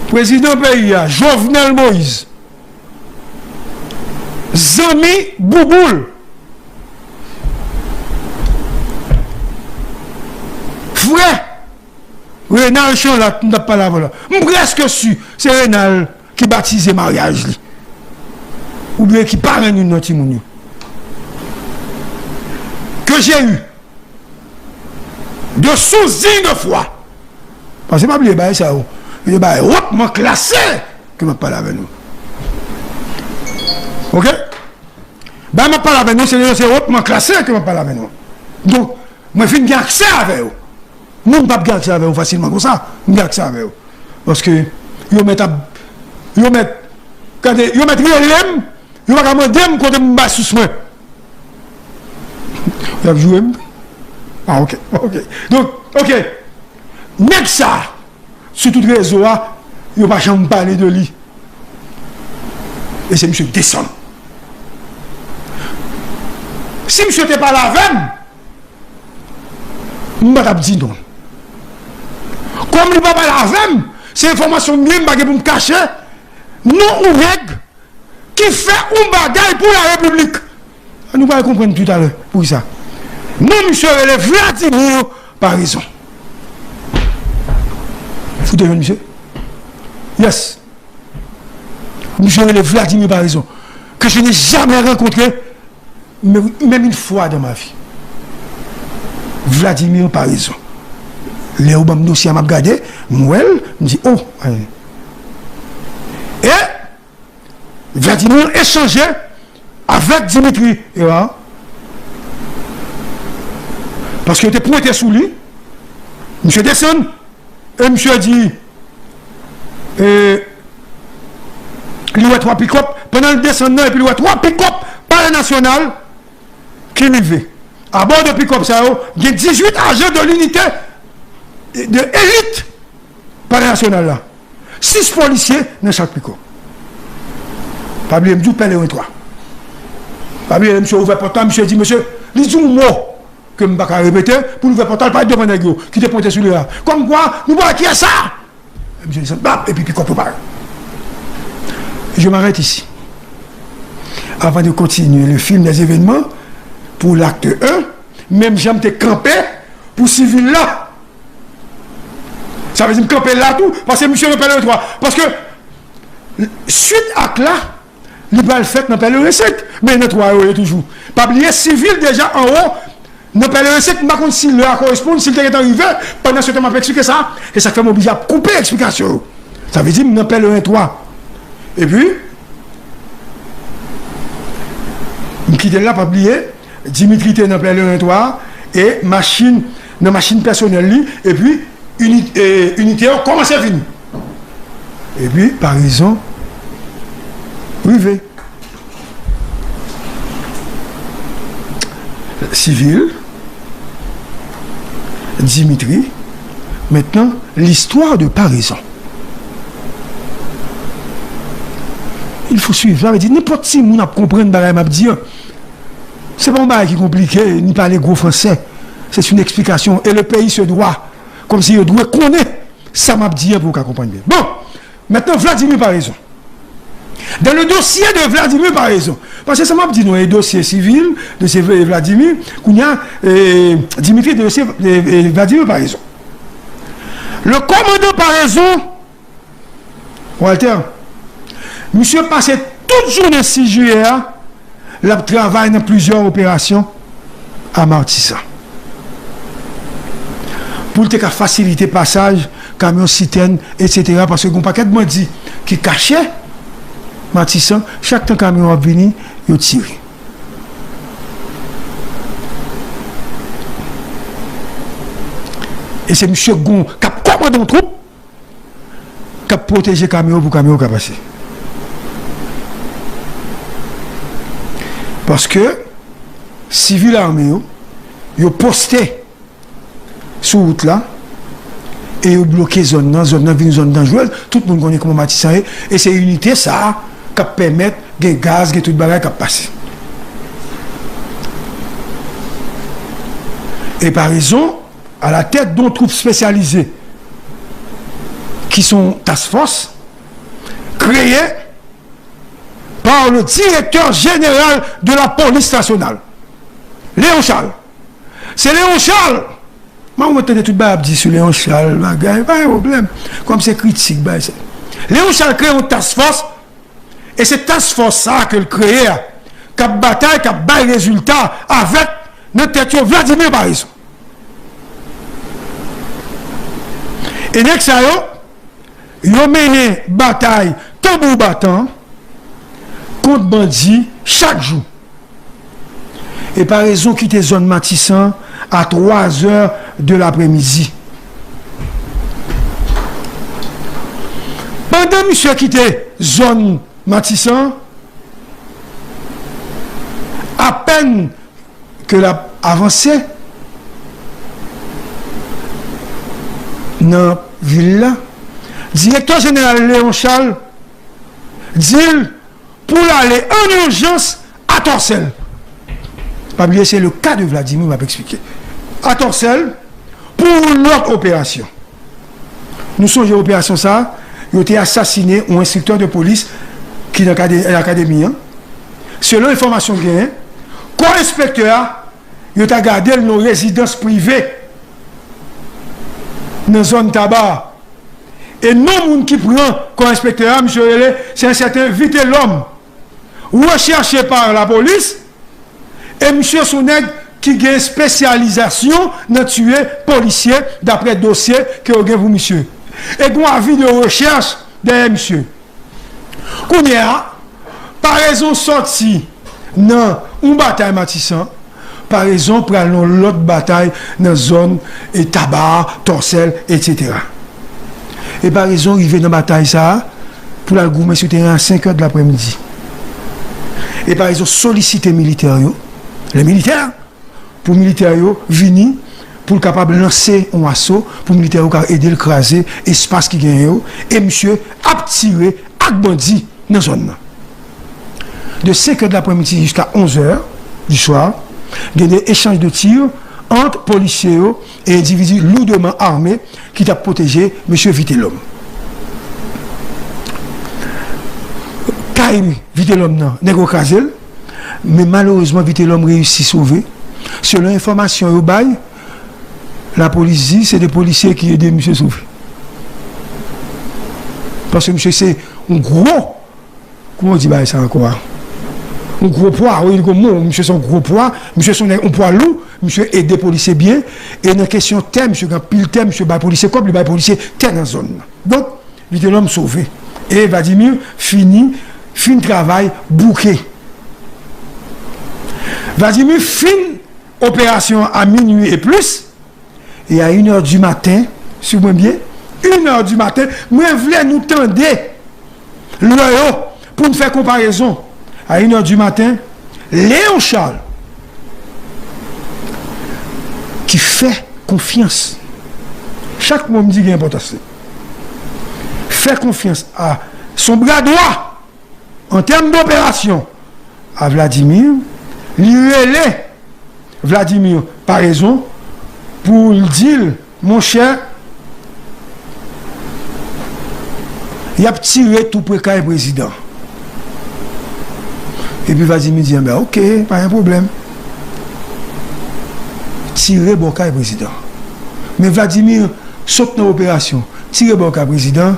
président pays, Jovenel Moïse, Zami Bouboul, frère, Renal Chanlat, nous n'avons pas la voilà. Je suis presque sûr, c'est Renal qui baptise le mariage. Ou bien qui parle de notre monde. Que j'ai eu de sous-signes de foi. Parce que je ne sais pas ça. Il y a hautement classé que je parle avec nous. Ok? Je ne parle avec nous, c'est hautement classé que je parle avec nous. Donc, je fais un accès avec vous. Nous ne pouvons pas accès avec vous facilement comme ça. Je n'ai accès avec vous. Parce que, ils mettent ILM, ils vont demander quand je me bats sous moi. Vous avez joué? Ah, ok. Donc, ok. N'est-ce ça, sur tout réseau, il ne va pas jamais parler de lui. Et c'est M. Desson. Si M. n'était pas là avec, je ne vais pas dire non. Comme il ne va pas là avec, c'est l'information mieux pour me cacher. Non, ou règle qui fait un bagage pour la République. Nous allons comprendre tout à l'heure pour ça. Non, monsieur, le Vladimir par raison. Vous devez, monsieur? Yes. Monsieur, le Vladimir par raison. Que je n'ai jamais rencontré, même une fois dans ma vie. Vladimir par raison. Les Obama dossier m'a regardé, moi, me dit, oh, et Vladimir échangeait avec Dimitri. Parce qu'il était pointé sous lui. Monsieur descend. Et monsieur dit, il y a 3 pick-up. Pendant le descendant, et puis il y a 3 pick-up par le national qui vivait. À bord de pick-up, il y a 18 agents de l'unité de élite par le national là. 6 policiers dans chaque pick-up. Pas oublier, je parle de 3. Pas oublier, monsieur ouvert portable, monsieur dit, monsieur, lisez un mot que je ne vais pas répéter pour ouvrir portable, pas devant les gars qui te pointent sur lui là. Comme quoi, nous voyons qui est ça? Monsieur dit, et puis pick-up parle. Je m'arrête ici. Avant de continuer le film des événements, pour l'acte 1, même j'aime te camper pour civil là. Ça veut dire camper là tout, parce que monsieur ne parle 3. Parce que, suite à là, il va le faire dans le recette, mais notre roi est toujours. Pas oublier civil déjà en haut, dans le recette, je ne sais pas si le correspond, s'il est arrivé, pendant ce temps, je vais expliquer ça, et ça fait m'obliger à couper l'explication. Ça veut dire que je n'appelle le 3. Et puis, je quitte là, pas oublier, Dimitri était dans le 3, et machine, dans machine personnelle, et puis, unité, comment c'est fini? Et puis, par raison, privé. Civil, Dimitri, maintenant, l'histoire de paraison. Il faut suivre. Ça veut dire, n'importe qui nous comprendre ce que je dis. Ce n'est pas un bagage qui est compliqué, ni parler gros français. C'est une explication. Et le pays se doit, comme si il doit connaître ça m'a dit pour qu'on comprenne bien. Bon, maintenant, Vladimir par raison. Dans le dossier de Vladimir par raison, parce que ça m'a dit, nous, les dossiers civils de Vladimir, qu'il y a Dimitri de dossier Vladimir par raison. Le commandant par raison, Walter, monsieur passait toute journée 6 juillet, il a travaillé dans plusieurs opérations à Martissa. Pour te faciliter le passage, camion citerne, etc. Parce que un paquet de bandits qui cachaient Martissa, chaque temps camion a venu, il a tiré. Et c'est M. Gon qui a commandé une troupe qui a protégé le camion pour que le camion passe. Parce que civil armé, ils ont posté sur route là et ils ont bloqué zone là, une zone dangereuse. Tout le monde connaît comment Matissa est. Et c'est une unité ça qui permet des gaz, des tout le bagage qui passe. Et par raison, à la tête d'autres troupes spécialisées qui sont task force, créé par le directeur général de la police nationale, Léon Charles. C'est Léon Charles. Moi, on entendait tout le dit sur Léon Charles, pas de problème. Comme c'est critique. Léon Charles crée une task force, et c'est task force ça que le crée, qui a bataille, qui a bail résultat avec notre tête Vladimir Paris. Et next ça, ils ont mené bataille tambour battant contre bandits chaque jour. Et par raison quitter zone Matissan à 3 heures de l'après-midi. Pendant monsieur quitté zone Matissan, à peine que l'a avancé dans la ville là, directeur général Léon Charles dit pour aller en urgence à Torcelles. Pas oublier, c'est le cas de Vladimir, m'a expliqué. À Torcelles, pour l'autre opération. Nous sommes en opération ça, il a été assassiné un instructeur de police qui est dans l'académie. Selon l'information que j'ai, comme inspecteur, il a gardé nos résidences privées dans la zone tabac. Et non, qui prend comme inspecteur, monsieur, c'est un certain Vite l'homme, recherché par la police, et monsieur Souneg qui a une spécialisation dans tuer policiers d'après le dossier que vous avez, vous, monsieur. Et qu'on a avis de recherche derrière monsieur. Qu'on y a, par raison sorti dans une bataille Matissan, par raison pour aller dans l'autre bataille dans la zone et tabac, Torcelles, etc. Et par raison, arriver dans la bataille ça, pour la gouvernement sur le terrain à 5 heures de l'après-midi. Et par raison, solliciter les militaires, pour les militaires venir, pour capable lancer un assaut, pour les militaires aider à écraser l'espace qui gagne. Et monsieur a tiré à bandit dans la zone. De 5 heures de l'après-midi jusqu'à 11 heures du soir, il y a des échanges de tirs entre policiers et individus lourdement armés qui t'a protégé M. Vitellum. Kaïm Vitellum n'est pas crasé, mais malheureusement Vitellum réussit à sauver. Selon l'information au bail, la police dit c'est des policiers qui aident M. sauver. Parce que M. c'est un gros, comment on dit ça encore? Un gros poids, oui, monsieur son gros poids, monsieur son un poids lourd, monsieur aide des policiers bien, et dans la question thème, monsieur quand pile thème, monsieur bat policier comme le bat policier t'es dans la zone. Donc, vite l'homme sauvé. Et Vladimir fin travail bouquet. Vladimir fin opération à minuit et plus, et à 1h du matin, si vous bien, 1h du matin, moi je voulais nous tendre l'oeil pour nous faire comparaison. À 1h du matin, Léon Charles, qui fait confiance, chaque mot me dit qu'il y a importance, fait confiance à son bras droit en termes d'opération à Vladimir, lui relève Vladimir par raison pour lui dire, mon cher, il a tiré tout près du président. Et puis Vladimir dit, ben ok, pas un problème. Tirer bon cas président. Mais Vladimir saute dans l'opération, tirer bon cas président,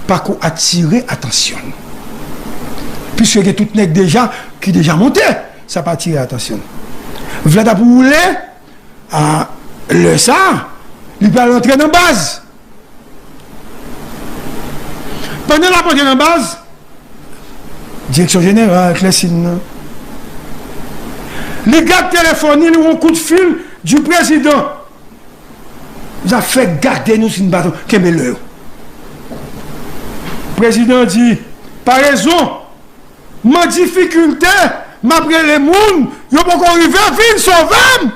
par contre attirer attention. Puisque il y a tout nègre déjà qui déjà monté, ça pas attirer attention. Vladimir voulait à le ça, il peut entrer dans la base. Pendant la portée dans la base, direction générale, Clessine. Les gars téléphoniques, nous ont un coup de fil du président. Vous avez fait garder nous sur une bâton. Quel est l'heure? Le président dit, par raison, ma difficulté, m'après les mouns, ils n'ont pas encore arrivé à venir sauver.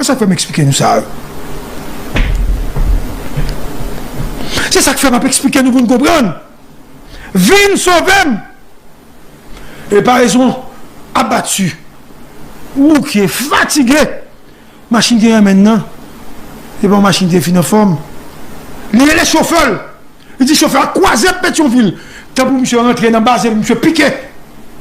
Ça fait m'expliquer nous ça. C'est ça que fait m'expliquer nous pour nous comprendre. Viens sauver. Et par raison, abattu, ou qui est fatigué, machine qui est maintenant, c'est pas machine qui est en forme. Il est chauffeur. Il dit chauffeur, croisé Pétionville, tant pour monsieur rentrer dans la base, monsieur piqué.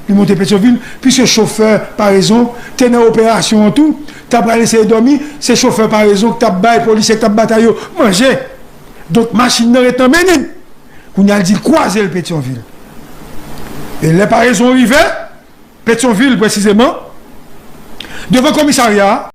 Il monte Pétionville, puisque chauffeur, par raison, t'es dans l'opération en tout, t'as pas laissé dormir, c'est chauffeur par raison, que t'as bail, policier, t'as bataillon, manger. Donc, machine n'est pas menée. On a dit croiser le Pétionville. Et les par raison arrivée, Pétionville précisément, devant le commissariat,